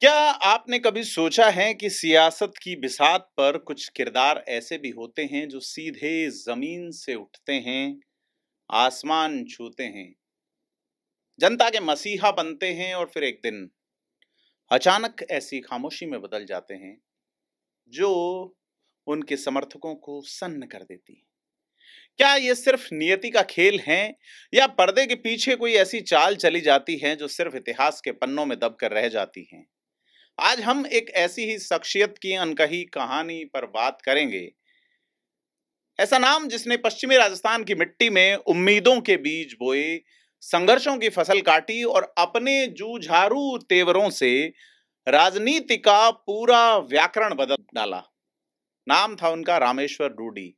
क्या आपने कभी सोचा है कि सियासत की बिसात पर कुछ किरदार ऐसे भी होते हैं जो सीधे जमीन से उठते हैं, आसमान छूते हैं, जनता के मसीहा बनते हैं और फिर एक दिन अचानक ऐसी खामोशी में बदल जाते हैं जो उनके समर्थकों को सन्न कर देती है। क्या ये सिर्फ नियति का खेल है या पर्दे के पीछे कोई ऐसी चाल चली जाती है जो सिर्फ इतिहास के पन्नों में दबकर रह जाती है? आज हम एक ऐसी ही शख्सियत की अनकही कहानी पर बात करेंगे। ऐसा नाम जिसने पश्चिमी राजस्थान की मिट्टी में उम्मीदों के बीज बोए, संघर्षों की फसल काटी और अपने जूझारू तेवरों से राजनीति का पूरा व्याकरण बदल डाला। नाम था उनका रामेश्वर डूडी।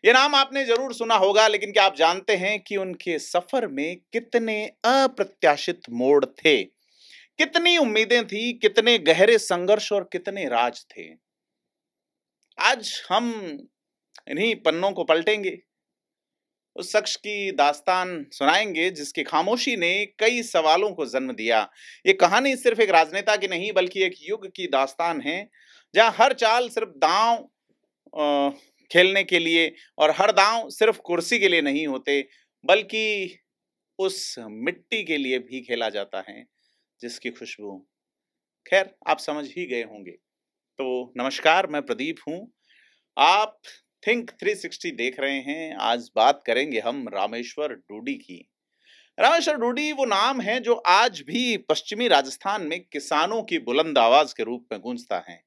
ये नाम आपने जरूर सुना होगा, लेकिन क्या आप जानते हैं कि उनके सफर में कितने अप्रत्याशित मोड़ थे, कितनी उम्मीदें थी, कितने गहरे संघर्ष और कितने राज थे? आज हम इन्हीं पन्नों को पलटेंगे, उस शख्स की दास्तान सुनाएंगे जिसकी खामोशी ने कई सवालों को जन्म दिया। ये कहानी सिर्फ एक राजनेता की नहीं बल्कि एक युग की दास्तान है, जहां हर चाल सिर्फ दांव अ, खेलने के लिए और हर दांव सिर्फ कुर्सी के लिए नहीं होते, बल्कि उस मिट्टी के लिए भी खेला जाता है जिसकी खुशबू, खैर आप समझ ही गए होंगे। तो नमस्कार, मैं प्रदीप हूँ। आप थिंक 360 देख रहे हैं। आज बात करेंगे हम रामेश्वर डूडी की। रामेश्वर डूडी वो नाम है जो आज भी पश्चिमी राजस्थान में किसानों की बुलंद आवाज के रूप में गूंजता है।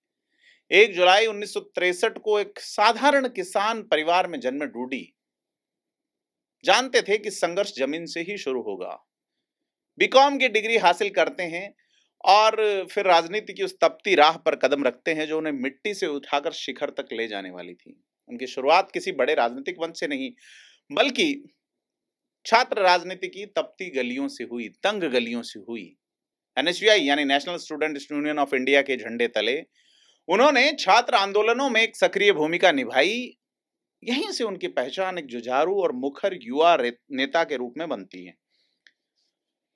1 जुलाई 1963 को एक साधारण किसान परिवार में जन्मे डूडी जानते थे कि संघर्ष जमीन से ही शुरू होगा। बीकॉम की डिग्री हासिल करते हैं और फिर राजनीति की उस तपती राह पर कदम रखते हैं जो उन्हें मिट्टी से उठाकर शिखर तक ले जाने वाली थी। उनकी शुरुआत किसी बड़े राजनीतिक मंच से नहीं, बल्कि छात्र राजनीति की तपती गलियों से हुई, तंग गलियों से हुई। एनएसयूआई यानी national student union of India के झंडे तले उन्होंने छात्र आंदोलनों में एक सक्रिय भूमिका निभाई। यहीं से उनकी पहचान एक जुझारू और मुखर युवा नेता के रूप में बनती है।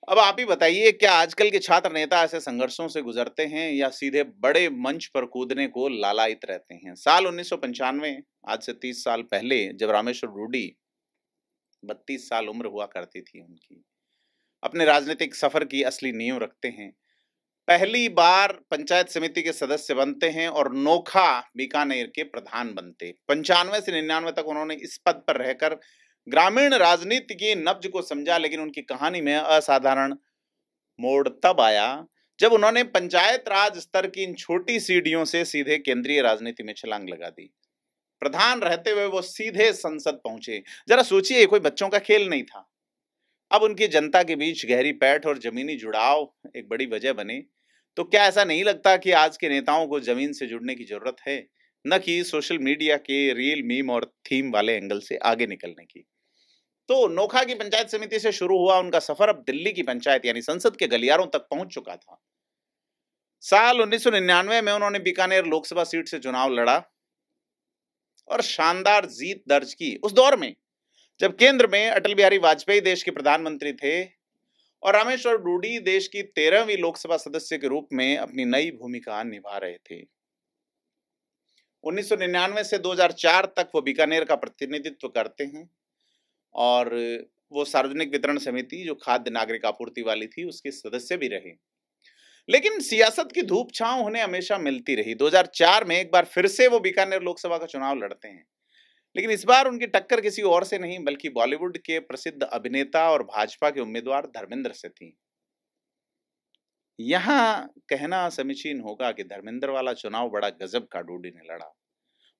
अब आप ही बताइए, क्या आजकल के छात्र नेता ऐसे संघर्षों से गुजरते हैं या सीधे बड़े मंच पर कूदने को लालायित रहते हैं? साल 1995, आज से 30 साल पहले, जब रामेश्वर डूडी 32 साल उम्र हुआ करती थी उनकी, अपने राजनीतिक सफर की असली नींव रखते हैं। पहली बार पंचायत समिति के सदस्य बनते हैं और नोखा बीकानेर के प्रधान बनते। 95 से 99 तक उन्होंने इस पद पर रहकर ग्रामीण राजनीति की नब्ज को समझा, लेकिन उनकी कहानी में असाधारण मोड़ तब आया जब उन्होंने पंचायत राज स्तर की इन छोटी सीढ़ियों से सीधे केंद्रीय राजनीति में छलांग लगा दी। प्रधान रहते हुए वो सीधे संसद पहुंचे। जरा सोचिए, ये कोई बच्चों का खेल नहीं था। अब उनकी जनता के बीच गहरी पैठ और जमीनी जुड़ाव एक बड़ी वजह बने। तो क्या ऐसा नहीं लगता कि आज के नेताओं को जमीन से जुड़ने की जरूरत है, न कि सोशल मीडिया के रील, मीम और थीम वाले एंगल से आगे निकलने की? तो नोखा की पंचायत समिति से शुरू हुआ उनका सफर अब दिल्ली की पंचायत यानी संसद के गलियारों तक पहुंच चुका था। साल 1999 में उन्होंने बीकानेर लोकसभा सीट से चुनाव लड़ा और शानदार जीत दर्ज की। उस दौर में जब केंद्र में अटल बिहारी वाजपेयी देश के प्रधानमंत्री थे और रामेश्वर डूडी देश की 13वीं लोकसभा सदस्य के रूप में अपनी नई भूमिका निभा रहे थे। 1999 से 2004 तक वो बीकानेर का प्रतिनिधित्व करते हैं और वो सार्वजनिक वितरण समिति, जो खाद्य नागरिक आपूर्ति वाली थी, उसके सदस्य भी रहे। लेकिन सियासत की धूप छांव उन्हें हमेशा मिलती रही। 2004 में एक बार फिर से वो बीकानेर लोकसभा का चुनाव लड़ते हैं, लेकिन इस बार उनकी टक्कर किसी और से नहीं बल्कि बॉलीवुड के प्रसिद्ध अभिनेता और भाजपा के उम्मीदवार धर्मेंद्र से थी। यहाँ कहना समीचीन होगा कि धर्मेंद्र वाला चुनाव बड़ा गजब का डूडी ने लड़ा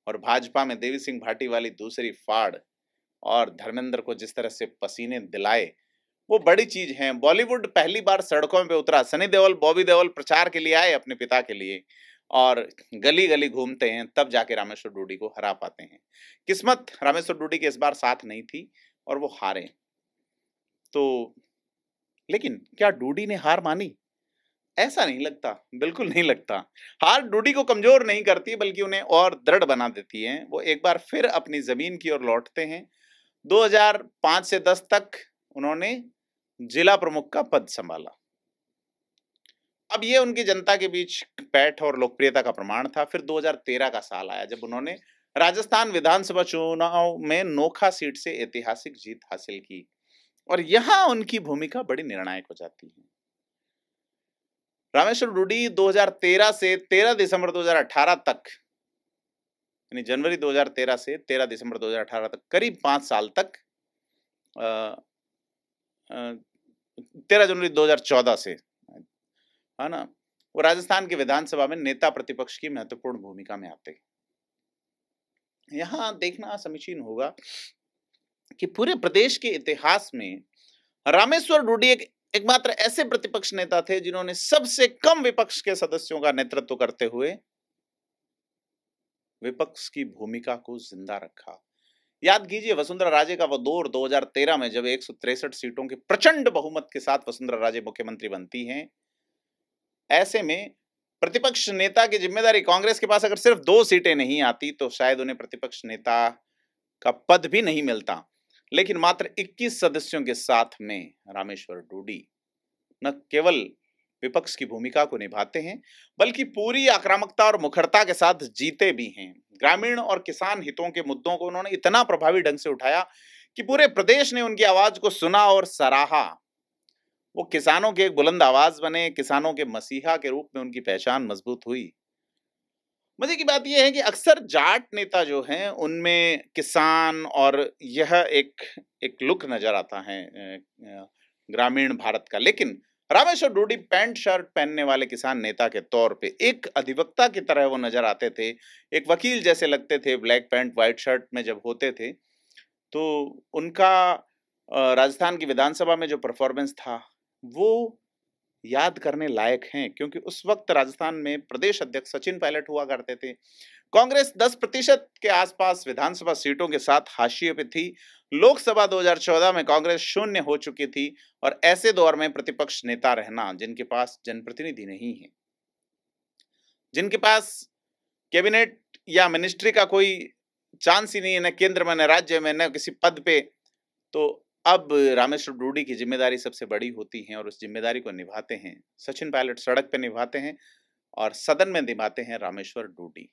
और भाजपा में देवी सिंह भाटी वाली दूसरी फाड़ और धर्मेंद्र को जिस तरह से पसीने दिलाए, वो बड़ी चीज है। बॉलीवुड पहली बार सड़कों पे उतरा। सनी देओल, बॉबी देओल प्रचार के लिए आए अपने पिता के लिए और गली गली घूमते हैं, तब जाके रामेश्वर डूडी को हरा पाते हैं। किस्मत रामेश्वर डूडी के इस बार साथ नहीं थी और वो हारे। तो लेकिन क्या डूडी ने हार मानी? ऐसा नहीं लगता, बिल्कुल नहीं लगता। हार डूडी को कमजोर नहीं करती बल्कि उन्हें और दृढ़ बना देती है। वो एक बार फिर अपनी जमीन की ओर लौटते हैं। 2005 से 10 तक उन्होंने जिला प्रमुख का पद संभाला। अब ये उनकी जनता के बीच पैठ और लोकप्रियता का प्रमाण था। फिर 2013 का साल आया जब उन्होंने राजस्थान विधानसभा चुनाव में नोखा सीट से ऐतिहासिक जीत हासिल की और यहाँ उनकी भूमिका बड़ी निर्णायक हो जाती है। रामेश्वर डूडी 2013 से 13 दिसंबर 2018 तक, यानी जनवरी 2013 से 13 दिसंबर 2018 तक, करीब 5 साल तक, 13 जनवरी 2014 से, है ना, वो राजस्थान की विधानसभा में नेता प्रतिपक्ष की महत्वपूर्ण भूमिका में आते हैं। यहाँ देखना समीचीन होगा कि पूरे प्रदेश के इतिहास में रामेश्वर डूडी एकमात्र ऐसे प्रतिपक्ष नेता थे जिन्होंने सबसे कम विपक्ष के सदस्यों का नेतृत्व करते हुए विपक्ष की भूमिका को जिंदा रखा। याद कीजिए वसुंधरा राजे का वो दौर 2013 में जब 163 सीटों के प्रचंड बहुमत के साथ वसुंधरा राजे मुख्यमंत्री बनती हैं। ऐसे में प्रतिपक्ष नेता की जिम्मेदारी, कांग्रेस के पास अगर सिर्फ 2 सीटें नहीं आती तो शायद उन्हें प्रतिपक्ष नेता का पद भी नहीं मिलता, लेकिन मात्र 21 सदस्यों के साथ में रामेश्वर डूडी न केवल विपक्ष की भूमिका को निभाते हैं बल्कि पूरी आक्रामकता और मुखरता के साथ जीते भी हैं। ग्रामीण और किसान हितों के मुद्दों को उन्होंने इतना प्रभावी ढंग से उठाया कि पूरे प्रदेश ने उनकी आवाज को सुना और सराहा। वो किसानों के एक बुलंद आवाज बने, किसानों के मसीहा के रूप में उनकी पहचान मजबूत हुई। मजे की बात यह है कि अक्सर जाट नेता जो हैं उनमें किसान और यह एक लुक नजर आता है ग्रामीण भारत का, लेकिन रामेश्वर डूडी पैंट शर्ट पहनने वाले किसान नेता के तौर पे एक अधिवक्ता की तरह वो नजर आते थे, एक वकील जैसे लगते थे। ब्लैक पैंट व्हाइट शर्ट में जब होते थे तो उनका राजस्थान की विधानसभा में जो परफॉर्मेंस था वो याद करने लायक हैं, क्योंकि उस वक्त राजस्थान में प्रदेश अध्यक्ष सचिन पायलट हुआ करते थे। कांग्रेस 10% के आसपास विधानसभा सीटों के साथ हाशिए पे थी। लोकसभा 2014 में कांग्रेस शून्य हो चुकी थी और ऐसे दौर में प्रतिपक्ष नेता रहना जिनके पास जनप्रतिनिधि नहीं है, जिनके पास कैबिनेट या मिनिस्ट्री का कोई चांस ही नहीं है, न केंद्र में न राज्य में न किसी पद पे, तो अब रामेश्वर डूडी की जिम्मेदारी सबसे बड़ी होती है और उस जिम्मेदारी को निभाते हैं सचिन पायलट, सड़क पे निभाते हैं और सदन में निभाते हैं रामेश्वर डूडी।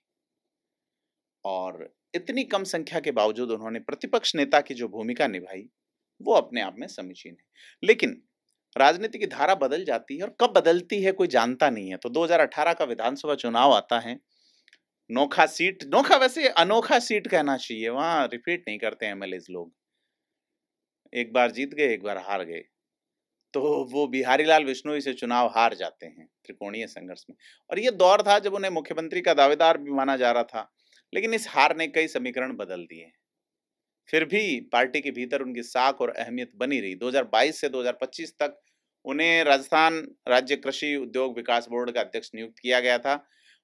और इतनी कम संख्या के बावजूद उन्होंने प्रतिपक्ष नेता की जो भूमिका निभाई वो अपने आप में समीचीन है। लेकिन राजनीति की धारा बदल जाती है और कब बदलती है कोई जानता नहीं है। तो 2018 का विधानसभा चुनाव आता है, नोखा सीट, नोखा वैसे अनोखा सीट कहना चाहिए, वहां रिपीट नहीं करते एमएलएज लोग, एक बार जीत गए एक बार हार गए, तो वो बिहारीलाल विश्नोई से चुनाव हार जाते हैं त्रिकोणीय संघर्ष में। और ये दौर था जब उन्हें मुख्यमंत्री का दावेदार भी माना जा रहा था, लेकिन इस हार ने कई समीकरण बदल दिए। फिर भी पार्टी के भीतर उनकी साख और अहमियत बनी रही। 2022 से 2025 तक उन्हें राजस्थान राज्य कृषि उद्योग विकास बोर्ड का अध्यक्ष नियुक्त किया गया था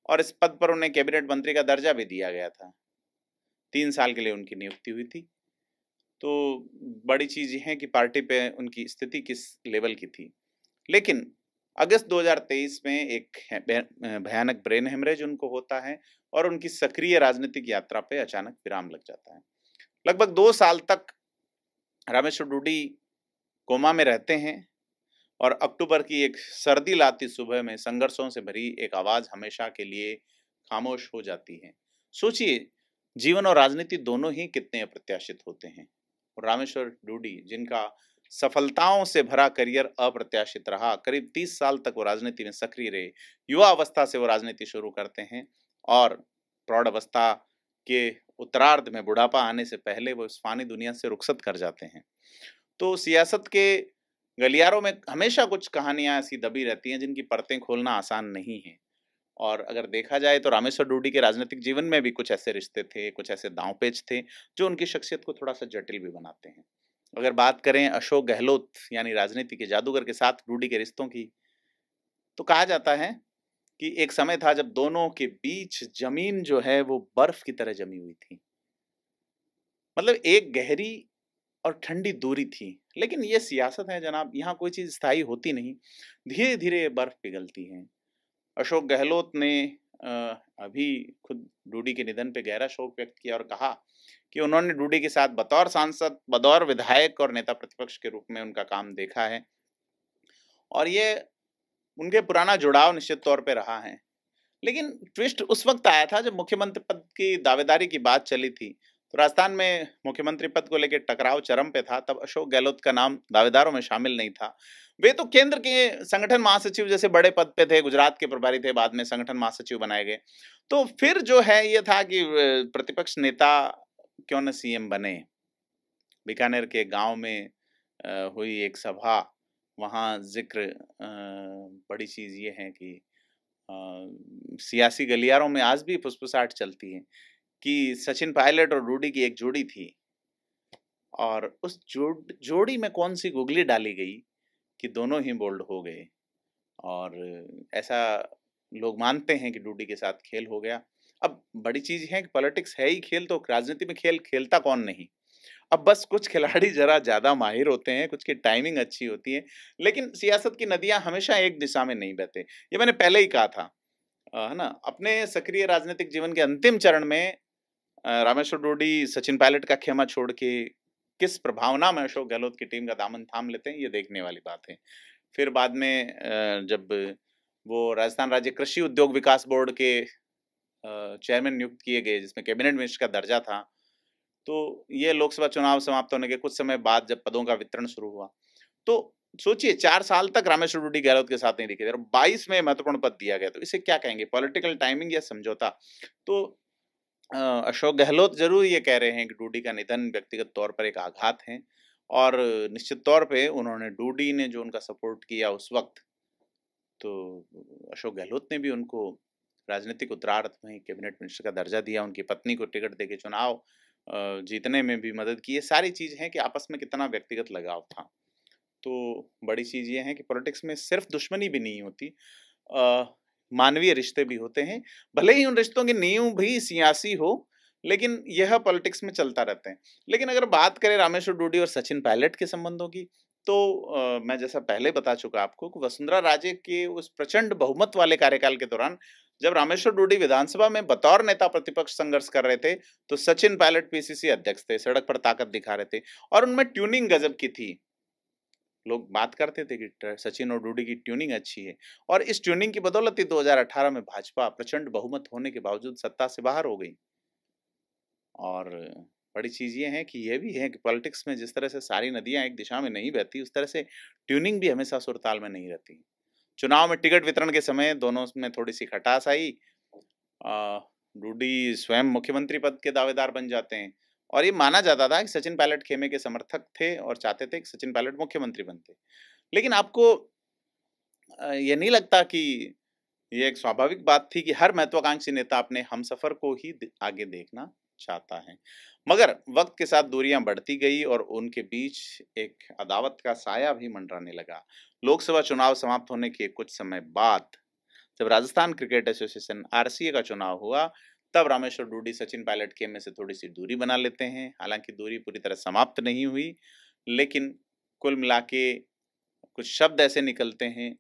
और इस पद पर उन्हें कैबिनेट मंत्री का दर्जा भी दिया गया था। 3 साल के लिए उनकी नियुक्ति हुई थी। तो बड़ी चीज ये है कि पार्टी पे उनकी स्थिति किस लेवल की थी। लेकिन अगस्त 2023 में एक भयानक ब्रेन हेमरेज उनको होता है और उनकी सक्रिय राजनीतिक यात्रा पे अचानक विराम लग जाता है। लगभग 2 साल तक रामेश्वर डूडी कोमा में रहते हैं और अक्टूबर की एक सर्दी लाती सुबह में संघर्षों से भरी एक आवाज हमेशा के लिए खामोश हो जाती है। सोचिए, जीवन और राजनीति दोनों ही कितने अप्रत्याशित होते हैं। और रामेश्वर डूडी जिनका सफलताओं से भरा करियर अप्रत्याशित रहा, करीब 30 साल तक वो राजनीति में सक्रिय रहे। युवा अवस्था से वो राजनीति शुरू करते हैं और प्रौढ़ अवस्था के उत्तरार्ध में, बुढ़ापा आने से पहले, वो इस फानी दुनिया से रुखसत कर जाते हैं। तो सियासत के गलियारों में हमेशा कुछ कहानियां ऐसी दबी रहती हैं जिनकी परतें खोलना आसान नहीं है। और अगर देखा जाए तो रामेश्वर डूडी के राजनीतिक जीवन में भी कुछ ऐसे रिश्ते थे, कुछ ऐसे दांवपेच थे जो उनकी शख्सियत को थोड़ा सा जटिल भी बनाते हैं। अगर बात करें अशोक गहलोत यानी राजनीति के जादूगर के साथ डूडी के रिश्तों की, तो कहा जाता है कि एक समय था जब दोनों के बीच जमीन जो है वो बर्फ की तरह जमी हुई थी। मतलब एक गहरी और ठंडी दूरी थी। लेकिन ये सियासत है जनाब, यहाँ कोई चीज स्थायी होती नहीं, धीरे धीरे बर्फ पिघलती है। अशोक गहलोत ने अभी खुद डूडी के निधन पे गहरा शोक व्यक्त किया और कहा कि उन्होंने डूडी के साथ बतौर सांसद, बतौर विधायक और नेता प्रतिपक्ष के रूप में उनका काम देखा है और ये उनके पुराना जुड़ाव निश्चित तौर पे रहा है। लेकिन ट्विस्ट उस वक़्त आया था जब मुख्यमंत्री पद की दावेदारी की बात चली थी। तो राजस्थान में मुख्यमंत्री पद को लेके टकराव चरम पे था, तब अशोक गहलोत का नाम दावेदारों में शामिल नहीं था। वे तो केंद्र के संगठन महासचिव जैसे बड़े पद पे थे, गुजरात के प्रभारी थे, बाद में संगठन महासचिव बनाए गए। तो फिर जो है ये था कि प्रतिपक्ष नेता क्यों न सीएम बने। बीकानेर के गाँव में हुई एक सभा, वहाँ ज़िक्र बड़ी चीज़ ये है कि अ, सियासी गलियारों में आज भी फुसफुसाहट चलती है कि सचिन पायलट और रूडी की एक जोड़ी थी और उस जोड़ी में कौन-सी गुगली डाली गई कि दोनों ही बोल्ड हो गए और ऐसा लोग मानते हैं कि डूडी के साथ खेल हो गया। अब बड़ी चीज़ है कि पॉलिटिक्स है ही खेल, तो राजनीति में खेल खेलता कौन नहीं। अब बस कुछ खिलाड़ी ज़रा ज़्यादा माहिर होते हैं, कुछ की टाइमिंग अच्छी होती है, लेकिन सियासत की नदियाँ हमेशा एक दिशा में नहीं बहते। ये मैंने पहले ही कहा था। है ना? अपने सक्रिय राजनीतिक जीवन के अंतिम चरण में रामेश्वर डोडी सचिन पायलट का खेमा छोड़ के किस प्रभावना में अशोक गहलोत की टीम का दामन थाम लेते हैं, ये देखने वाली बात है। फिर बाद में जब वो राजस्थान राज्य कृषि उद्योग विकास बोर्ड के चेयरमैन नियुक्त किए गए, जिसमें कैबिनेट मिनिस्टर का दर्जा था, तो ये लोकसभा चुनाव समाप्त होने के कुछ समय बाद जब पदों का वितरण शुरू हुआ, तो सोचिए 4 साल तक रामेश्वर डोडी गहलोत के साथ नहीं दिखे थे और 22 में महत्वपूर्ण पद दिया गया, तो इसे क्या कहेंगे? पॉलिटिकल टाइमिंग या समझौता? तो अशोक गहलोत ज़रूर ये कह रहे हैं कि डोडी का निधन व्यक्तिगत तौर पर एक आघात है और निश्चित तौर पे उन्होंने डोडी ने जो उनका सपोर्ट किया उस वक़्त, तो अशोक गहलोत ने भी उनको राजनीतिक उत्तरार्ध में कैबिनेट मिनिस्टर का दर्जा दिया, उनकी पत्नी को टिकट देके चुनाव जीतने में भी मदद की। ये सारी चीज़ हैं कि आपस में कितना व्यक्तिगत लगाव था। तो बड़ी चीज़ ये है कि पॉलिटिक्स में सिर्फ दुश्मनी भी नहीं होती, मानवीय रिश्ते भी होते हैं। भले ही उन रिश्तों की नींव भी सियासी हो, लेकिन यह पॉलिटिक्स में चलता रहता है। लेकिन अगर बात करें रामेश्वर डोडी और सचिन पायलट के संबंधों की, तो मैं जैसा पहले बता चुका आपको कि वसुंधरा राजे के उस प्रचंड बहुमत वाले कार्यकाल के दौरान, जब रामेश्वर डोडी विधानसभा में बतौर नेता प्रतिपक्ष संघर्ष कर रहे थे, तो सचिन पायलट पीसीसी अध्यक्ष थे, सड़क पर ताकत दिखा रहे थे और उनमें ट्यूनिंग गजब की थी। लोग बात करते थे कि सचिन और डोडी की ट्यूनिंग अच्छी है और इस ट्यूनिंग की बदौलत ही 2018 में भाजपा प्रचंड बहुमत होने के बावजूद सत्ता से बाहर हो गई। और बड़ी चीज ये है कि ये भी है कि पॉलिटिक्स में जिस तरह से सारी नदियां एक दिशा में नहीं बहती, उस तरह से ट्यूनिंग भी हमेशा सुरताल में नहीं रहती। चुनाव में टिकट वितरण के समय दोनों में थोड़ी सी खटास आई। डोडी स्वयं मुख्यमंत्री पद के दावेदार बन जाते हैं और ये माना जाता था कि सचिन पायलट खेमे के समर्थक थे और चाहते थे कि सचिन पायलट मुख्यमंत्री बनते। लेकिन आपको ये नहीं लगता कि ये एक स्वाभाविक बात थी कि हर महत्वाकांक्षी नेता अपने हमसफर को ही आगे देखना चाहता है, मगर वक्त के साथ दूरियां बढ़ती गई और उनके बीच एक अदावत का साया भी मंडराने लगा। लोकसभा चुनाव समाप्त होने के कुछ समय बाद जब राजस्थान क्रिकेट एसोसिएशन आरसीए का चुनाव हुआ, तब रामेश्वर डोडी सचिन पायलट के में से थोड़ी सी दूरी बना लेते हैं। हालांकि दूरी पूरी तरह समाप्त नहीं हुई, लेकिन कुल मिला के कुछ शब्द ऐसे निकलते हैं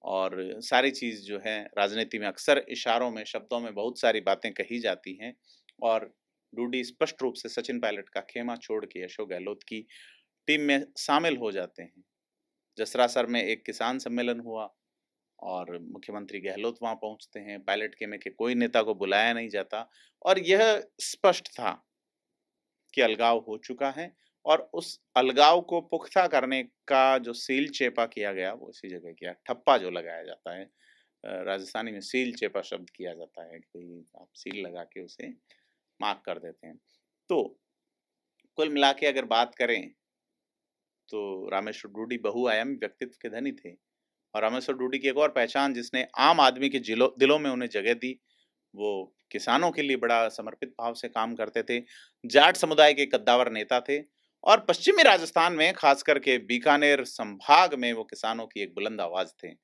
और सारी चीज़ जो है राजनीति में अक्सर इशारों में, शब्दों में बहुत सारी बातें कही जाती हैं और डोडी स्पष्ट रूप से सचिन पायलट का खेमा छोड़ के अशोक गहलोत की टीम में शामिल हो जाते हैं। जसरासर में एक किसान सम्मेलन हुआ और मुख्यमंत्री गहलोत वहां पहुंचते हैं। पायलट खेमे के कोई नेता को बुलाया नहीं जाता और यह स्पष्ट था कि अलगाव हो चुका है और उस अलगाव को पुख्ता करने का जो सील चेपा किया गया वो इसी जगह किया। ठप्पा जो लगाया जाता है, राजस्थानी में सील चेपा शब्द किया जाता है कि आप सील लगा के उसे मार्क कर देते हैं। तो कुल मिला के अगर बात करें तो रामेश्वर डोडी बहुआयामी व्यक्तित्व के धनी थे और रामेश्वर डोडी की एक और पहचान जिसने आम आदमी के दिलों में उन्हें जगह दी, वो किसानों के लिए बड़ा समर्पित भाव से काम करते थे। जाट समुदाय के कद्दावर नेता थे और पश्चिमी राजस्थान में खास करके बीकानेर संभाग में वो किसानों की एक बुलंद आवाज थे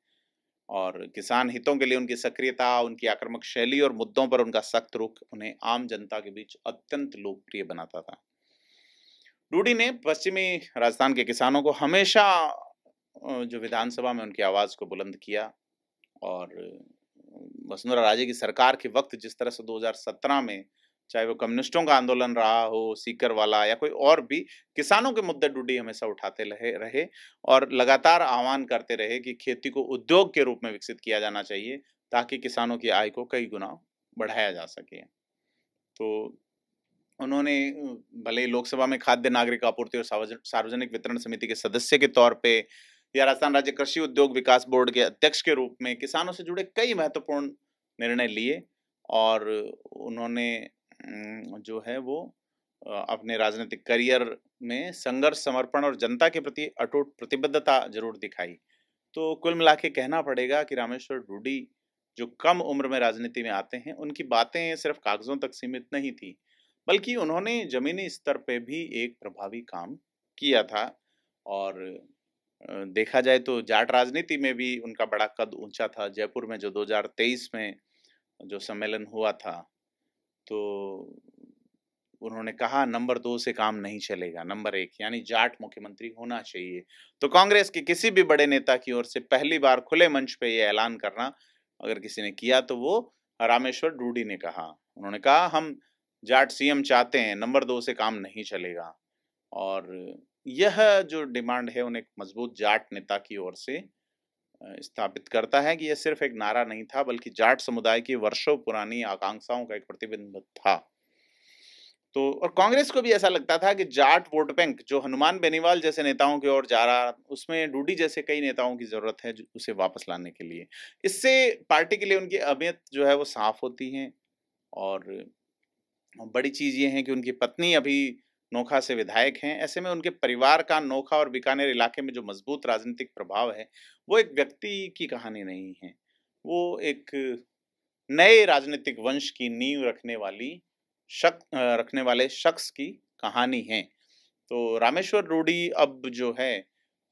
और किसान हितों के लिए उनकी सक्रियता, उनकी आक्रामक शैली और मुद्दों पर उनका सख्त रुख उन्हें आम जनता के बीच अत्यंत लोकप्रिय बनाता था। डोडी ने पश्चिमी राजस्थान के किसानों को हमेशा जो विधानसभा में उनकी आवाज को बुलंद किया और वसुंधरा राजे की सरकार के वक्त जिस तरह से 2017 में चाहे वो कम्युनिस्टों का आंदोलन रहा हो, सीकर वाला या कोई और भी, किसानों के मुद्दे डूडी हमेशा उठाते रहे और लगातार आह्वान करते रहे कि खेती को उद्योग के रूप में विकसित किया जाना चाहिए, ताकि किसानों की आय को कई गुना बढ़ाया जा सके। तो उन्होंने भले ही लोकसभा में खाद्य नागरिक आपूर्ति और सार्वजनिक वितरण समिति के सदस्य के तौर पे या राजस्थान राज्य कृषि उद्योग विकास बोर्ड के अध्यक्ष के रूप में किसानों से जुड़े कई महत्वपूर्ण निर्णय लिए और उन्होंने जो है वो अपने राजनीतिक करियर में संघर्ष, समर्पण और जनता के प्रति अटूट प्रतिबद्धता जरूर दिखाई। तो कुल मिला के कहना पड़ेगा कि रामेश्वर डूडी जो कम उम्र में राजनीति में आते हैं, उनकी बातें सिर्फ कागजों तक सीमित नहीं थी, बल्कि उन्होंने जमीनी स्तर पे भी एक प्रभावी काम किया था। और देखा जाए तो जाट राजनीति में भी उनका बड़ा कद ऊंचा था। जयपुर में जो 2023 में जो सम्मेलन हुआ था, तो उन्होंने कहा नंबर 2 से काम नहीं चलेगा, नंबर 1 यानी जाट मुख्यमंत्री होना चाहिए। तो कांग्रेस के किसी भी बड़े नेता की ओर से पहली बार खुले मंच पे ये ऐलान करना अगर किसी ने किया तो वो रामेश्वर डूडी ने कहा। उन्होंने कहा हम जाट सीएम चाहते हैं, नंबर 2 से काम नहीं चलेगा। और यह जो डिमांड है उन्हें एक मजबूत जाट नेता की ओर से स्थापित करता है कि यह सिर्फ एक नारा नहीं था, बल्कि जाट समुदाय की वर्षों पुरानी आकांक्षाओं का एक प्रतिबिंब था। तो और कांग्रेस को भी ऐसा लगता था कि जाट वोट बैंक जो हनुमान बेनीवाल जैसे नेताओं की ओर जा रहा, उसमें डूडी जैसे कई नेताओं की जरूरत है उसे वापस लाने के लिए। इससे पार्टी के लिए उनकी अहमियत जो है वो साफ होती है। और बड़ी चीज ये है कि उनकी पत्नी अभी नोखा से विधायक हैं। ऐसे में उनके परिवार का नोखा और बीकानेर इलाके में जो मजबूत राजनीतिक प्रभाव है, वो एक व्यक्ति की कहानी नहीं है, वो एक नए राजनीतिक वंश की नींव रखने वाले शख्स की कहानी है। तो रामेश्वर डूडी अब जो है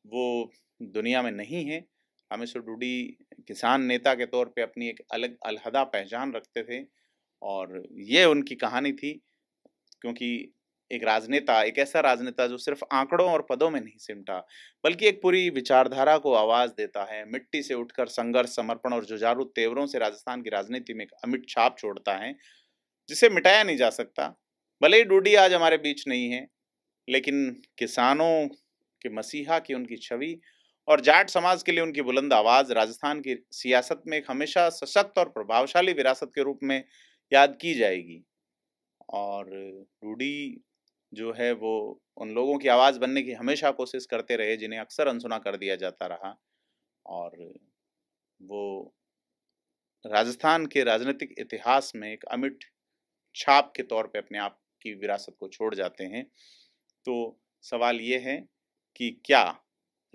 वो दुनिया में नहीं है। रामेश्वर डूडी किसान नेता के तौर पे अपनी एक अलग अलहदा पहचान रखते थे और ये उनकी कहानी थी। क्योंकि एक राजनेता, एक ऐसा राजनेता जो सिर्फ आंकड़ों और पदों में नहीं सिमटा, बल्कि एक पूरी विचारधारा को आवाज देता है, मिट्टी से उठकर संघर्ष, समर्पण और जुझारू तेवरों से राजस्थान की राजनीति में एक अमिट छाप छोड़ता है, जिसे मिटाया नहीं जा सकता। भले ही डूडी आज हमारे बीच नहीं है, लेकिन किसानों के मसीहा की उनकी छवि और जाट समाज के लिए उनकी बुलंद आवाज राजस्थान की सियासत में एक हमेशा सशक्त और प्रभावशाली विरासत के रूप में याद की जाएगी। और डूडी जो है वो उन लोगों की आवाज बनने की हमेशा कोशिश करते रहे जिन्हें अक्सर अनसुना कर दिया जाता रहा। और वो राजस्थान के राजनीतिक इतिहास में एक अमिट छाप के तौर पे अपने आप की विरासत को छोड़ जाते हैं। तो सवाल ये है कि क्या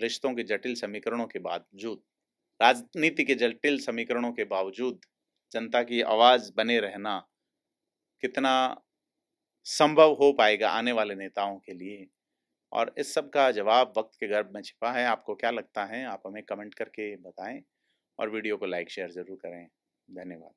रिश्तों के जटिल समीकरणों के बावजूद, राजनीति के जटिल समीकरणों के बावजूद जनता की आवाज बने रहना कितना संभव हो पाएगा आने वाले नेताओं के लिए? और इस सब का जवाब वक्त के गर्भ में छिपा है। आपको क्या लगता है? आप हमें कमेंट करके बताएं और वीडियो को लाइक शेयर जरूर करें। धन्यवाद।